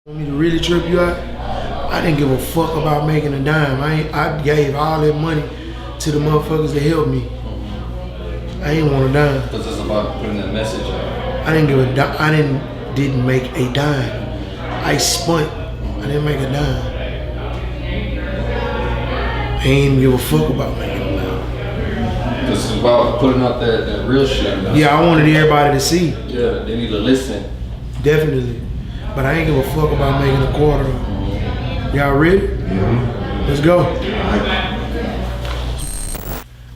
Want me to really trip you out? I didn't give a fuck about making a dime. I gave all that money to the motherfuckers that helped me. I ain't want a dime. Because it's about putting that message out. I didn't give a dime. I didn't make a dime. I spent. I didn't make a dime. I ain't even give a fuck about making a dime. Because it's about putting out that real shit. Yeah, I wanted everybody to see. Yeah, they need to listen. Definitely. But I ain't give a fuck about making a quarter. Y'all ready? Mm-hmm. Let's go.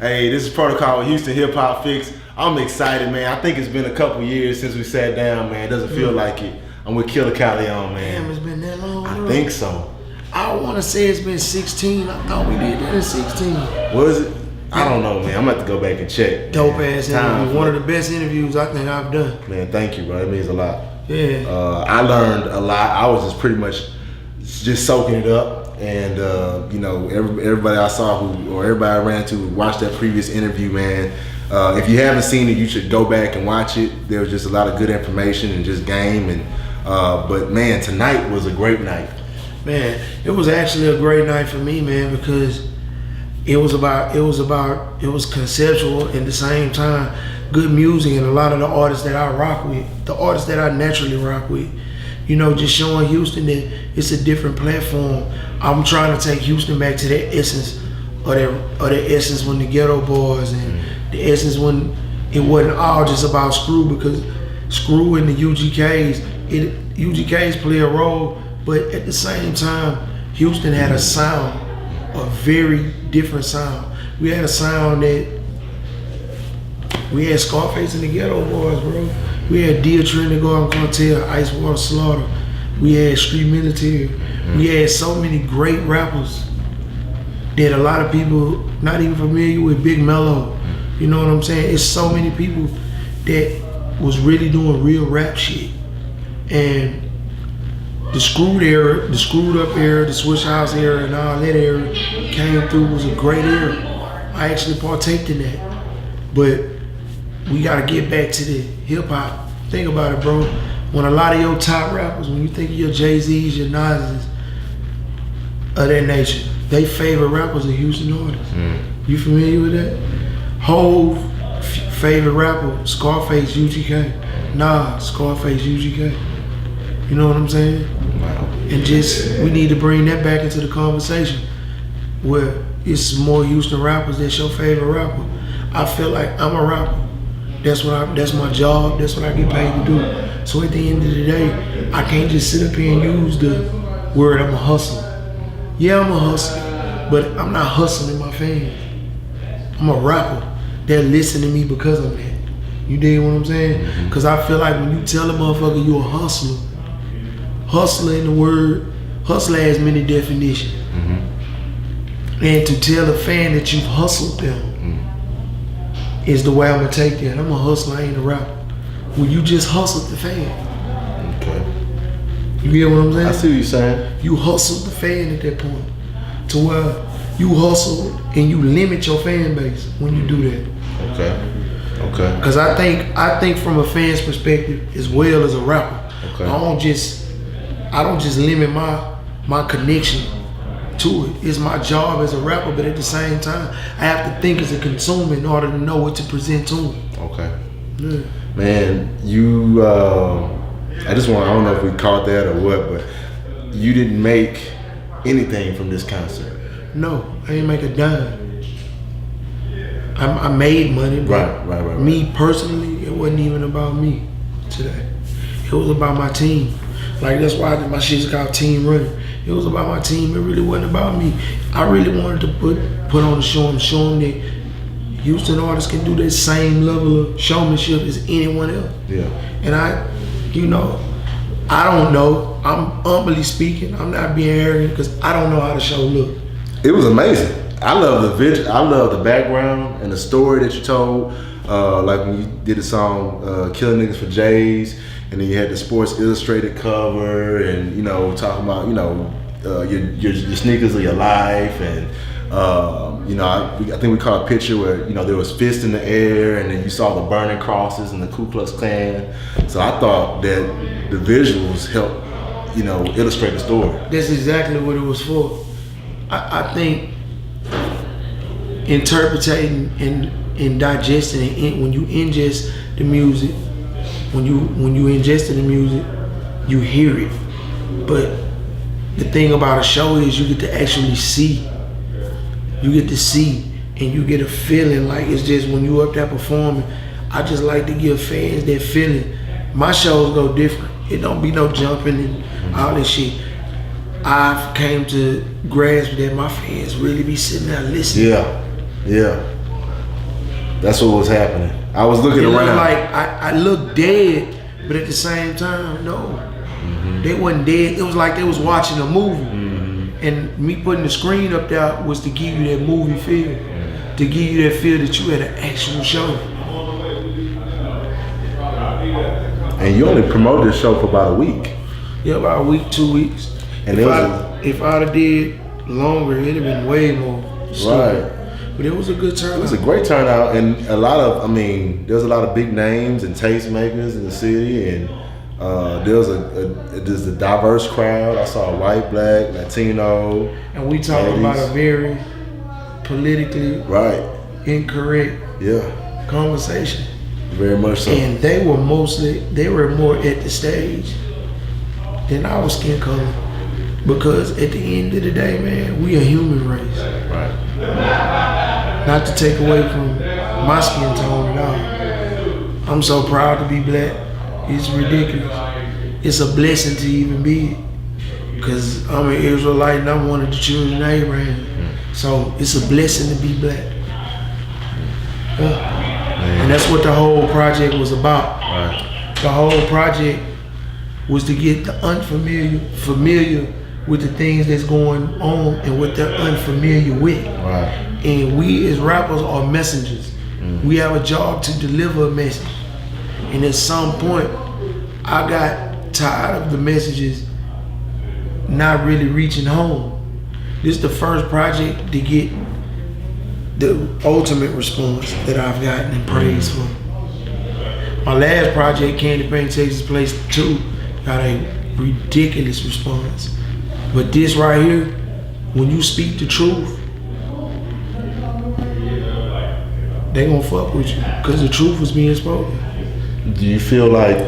Hey, this is Protocol with Houston Hip Hop Fix. I'm excited, man. I think it's been a couple years since we sat down, man. It doesn't feel like it. I'm with Killa Kyleon, man. Damn, it's been that long, I bro. think so. I want to say it's been 16. I thought we did that in 16. Was it? I don't know, man. I'm gonna have to go back and check. Dope ass interview. One of the best interviews I think I've done. Man, thank you, bro. That means a lot. Yeah. I learned a lot. I was just pretty much just soaking it up, and you know, everybody I saw or everybody I ran to watched that previous interview, man. If you haven't seen it, you should go back and watch it. There was just a lot of good information and just game, and but man, tonight was a great night. Man, it was actually a great night for me, man, because it was conceptual and at the same time good music, and a lot of the artists that I rock with, the artists that I naturally rock with, you know, just showing Houston that it's a different platform. I'm trying to take Houston back to that essence of that essence when the Ghetto Boys and the essence when it wasn't all just about Screw, because Screw and the UGKs play a role, but at the same time, Houston had a sound, a very different sound. We had a sound that we had Scarface and the Ghetto Boys, bro. We had Dia Trinidad and Cartel, Ice Water Slaughter. We had Street Military. We had so many great rappers that a lot of people not even familiar with. Big Mello. You know what I'm saying? It's so many people that was really doing real rap shit. And the screwed era, the screwed up era, the Swish House era, and all that era came through, was a great era. I actually partaked in that. But we gotta get back to the hip hop. Think about it, bro. When a lot of your top rappers, when you think of your Jay-Z's, your Nas's, of that nature, they favorite rappers are Houston artists. You familiar with that? Hov favorite rapper, Scarface, UGK. Nas, Scarface, UGK. You know what I'm saying? Wow. And just, we need to bring that back into the conversation where it's more Houston rappers that's your favorite rapper. I feel like I'm a rapper. That's my job, that's what I get paid to do. So at the end of the day, I can't just sit up here and use the word I'm a hustler. Yeah, I'm a hustler, but I'm not hustling my fans. I'm a rapper that listen to me because of that. You dig what I'm saying? Because I feel like when you tell a motherfucker you a hustler, hustler in the word, hustler has many definitions. And to tell a fan that you've hustled them is the way I'm gonna take that. I'm a hustler, I ain't a rapper. When you just hustled the fan. Okay. You get what I'm saying? I see what you're saying. You hustled the fan at that point. To where you hustle and you limit your fan base when you do that. Okay. Okay. Cause I think from a fan's perspective as well as a rapper. Okay. I don't just limit my connection to it. It's my job as a rapper, but at the same time, I have to think as a consumer in order to know what to present to them. Okay. Yeah. Man, I don't know if we caught that or what, but you didn't make anything from this concert. No, I didn't make a dime. I made money, but right. me personally, it wasn't even about me today. It was about my team. Like, that's why my shit's called Team Running. It was about my team. It really wasn't about me. I really wanted to put on a show and show them that Houston artists can do that same level of showmanship as anyone else. Yeah. And I don't know. I'm humbly speaking. I'm not being arrogant because I don't know how the show looked. It was amazing. I love the video. I love the background and the story that you told. Like when you did the song "Killing Niggas for J's," and then you had the Sports Illustrated cover, and you know, talking about your sneakers of your life, and I think we caught a picture where there was fists in the air, and then you saw the burning crosses and the Ku Klux Klan. So I thought that the visuals helped illustrate the story. That's exactly what it was for. I think interpreting and digesting it, when you ingest the music, when you ingested the music, you hear it. But the thing about a show is you get to actually see. You get to see and you get a feeling like it's just when you up there performing. I just like to give fans that feeling. My shows go different. It don't be no jumping and all this shit. I came to grasp that my fans really be sitting there listening. Yeah. That's what was happening. I was looking around. Like I looked dead, but at the same time, no. They wasn't dead. It was like they was watching a movie. And me putting the screen up there was to give you that movie feel. To give you that feel that you had an actual show. And you only promoted the show for about a week. Yeah, about a week, 2 weeks. And if I'd have did longer, it'd have been way more stupid. Right. But it was a good turnout. It was a great turnout, and there's a lot of big names and tastemakers in the city, and there's a diverse crowd. I saw white, black, Latino. And we talking about a very politically incorrect conversation. Very much so. And they were more at the stage than our skin color. Because at the end of the day, man, we a human race. Right. Not to take away from my skin tone at all. I'm so proud to be black. It's ridiculous. It's a blessing to even be it. Because I'm an Israelite and I'm one of the children of Abraham. So it's a blessing to be black. And that's what the whole project was about. Right. The whole project was to get the unfamiliar familiar with the things that's going on and what they're unfamiliar with. Right. And we as rappers are messengers. We have a job to deliver a message. And at some point, I got tired of the messages not really reaching home. This is the first project to get the ultimate response that I've gotten and praise for. My last project, Candy Paint Texas Place 2, got a ridiculous response. But this right here, when you speak the truth, they gonna fuck with you because the truth was being spoken. Do you feel like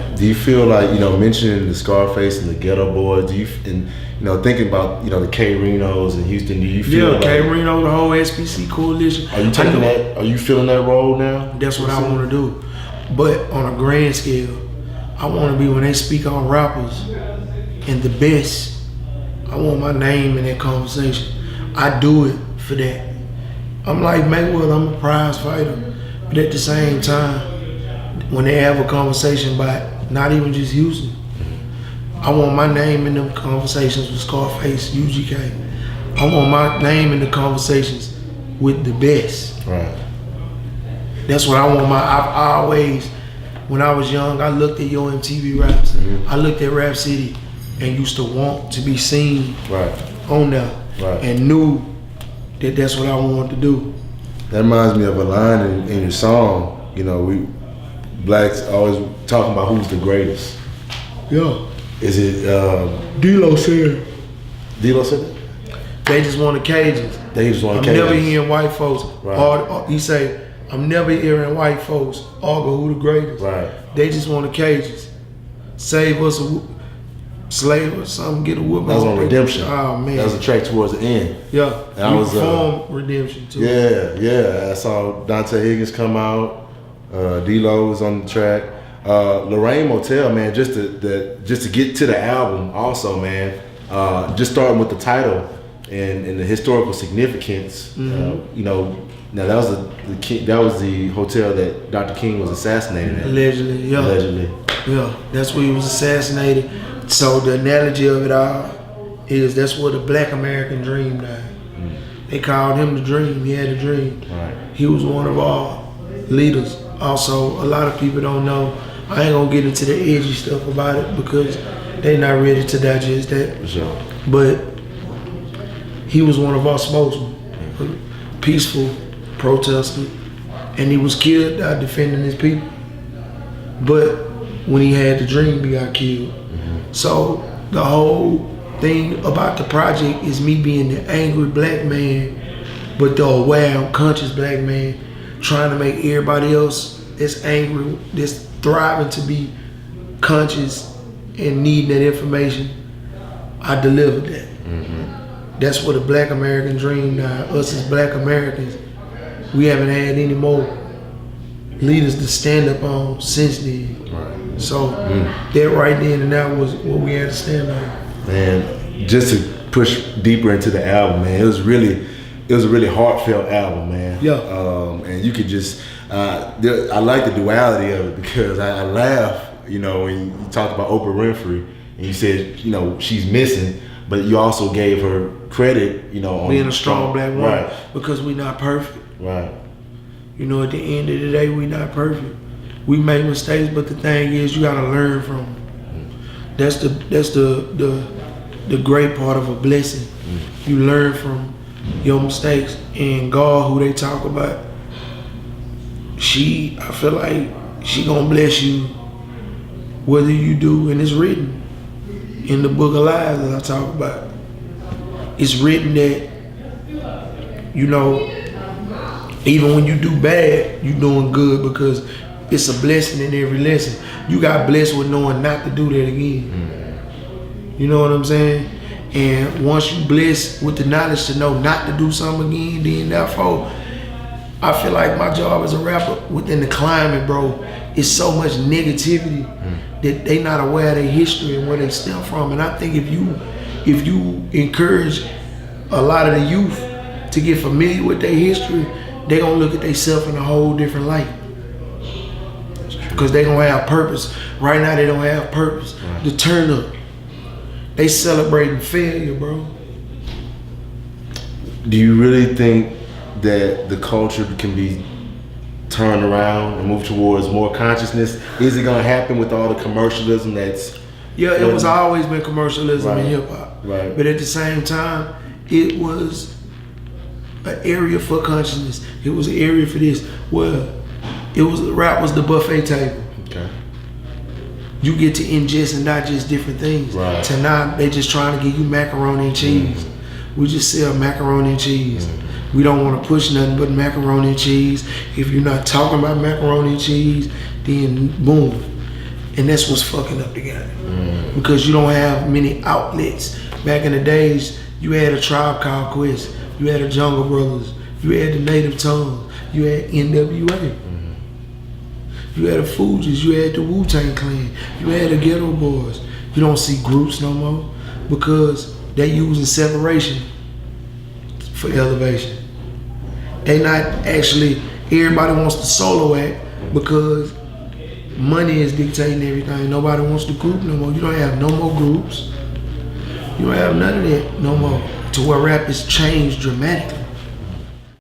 mentioning the Scarface and the Ghetto Boys? Thinking about the K Renos in Houston? Do you feel K Reno, the whole SPC coalition? Are you taking that? Are you feeling that role now? That's what I want to do, but on a grand scale, I want to be when they speak on rappers and the best. I want my name in that conversation. I do it for that. I'm like Mayweather, I'm a prize fighter. But at the same time, when they have a conversation about not even just Houston, I want my name in them conversations with Scarface, UGK. I want my name in the conversations with the best. Right. That's what I want I've always, when I was young, I looked at your MTV Raps. I looked at Rap City and used to want to be seen on there, and knew that that's what I wanted to do. That reminds me of a line in your song. We blacks always talking about who's the greatest. Yeah. Is it D-Lo said? D-Lo said that? They just want the cages. They just want the I'm cages. never hearing white folks. He say, I'm never hearing white folks argue who the greatest. Right. They just want the cages. Save us slave or something, get a whooping. That was on Redemption. Oh man. That was a track towards the end. Yeah. And I was performed Redemption too. Yeah. I saw Dante Higgins come out. D-Lo was on the track. Lorraine Motel, man, just to get to the album also, man. Just starting with the title and the historical significance. Now that was the hotel that Dr. King was assassinated at. Allegedly. Yeah, that's where he was assassinated. So the analogy of it all is that's where the Black American dream died. They called him the dream. He had a dream. Right. He was one of our leaders. Also, a lot of people don't know. I ain't gonna get into the edgy stuff about it because they not ready to digest that. For sure. But he was one of our spokesmen, peaceful protester, and he was killed out defending his people. But when he had the dream, he got killed. So the whole thing about the project is me being the angry black man, but the aware, conscious black man, trying to make everybody else that's angry, that's thriving to be conscious and needing that information. I delivered that. That's what a black American dream now. Us as black Americans, we haven't had any more leaders to stand up on since then. Right. So that right then and that was what we had to stand on. Man, just to push deeper into the album, man, it was a really heartfelt album, man. Yeah. And you could just, I like the duality of it because I laugh, you know, when you talked about Oprah Winfrey and you said, you know, she's missing, but you also gave her credit, you know, on Being a strong black woman, right? because we not perfect. Right. You know, at the end of the day, we not perfect. We make mistakes, but the thing is, you gotta learn from them. That's the great part of a blessing. You learn from your mistakes, and God, who they talk about, I feel like she gonna bless you whether you do, and it's written in the book of lives that I talk about. It's written that, you know, even when you do bad, you doing good because it's a blessing in every lesson. You got blessed with knowing not to do that again. You know what I'm saying? And once you blessed with the knowledge to know not to do something again, then therefore, I feel like my job as a rapper within the climate, bro, is so much negativity that they not aware of their history and where they stem from. And I think if you encourage a lot of the youth to get familiar with their history, they gonna look at themselves in a whole different light. Because they gonna have purpose. Right now they don't have purpose. Right. The turn up. They celebrating failure, bro. Do you really think that the culture can be turned around and move towards more consciousness? Is it gonna happen with all the commercialism that's... Yeah, it was always been commercialism in hip hop. Right. But at the same time, it was an area for consciousness. It was an area for this. Well, rap was the buffet table. Okay. You get to ingest and digest different things. Right. To now, they just trying to give you macaroni and cheese. We just sell macaroni and cheese. We don't want to push nothing but macaroni and cheese. If you're not talking about macaroni and cheese, then boom. And that's what's fucking up the game. Because you don't have many outlets. Back in the days, you had a Tribe Called Quest. You had the Jungle Brothers. You had the Native Tongues. You had NWA. You had the Fugees. You had the Wu-Tang Clan. You had the Ghetto Boys. You don't see groups no more because they using separation for elevation. They not actually, everybody wants the solo act because money is dictating everything. Nobody wants the group no more. You don't have no more groups. You don't have none of that no more. To where rap has changed dramatically.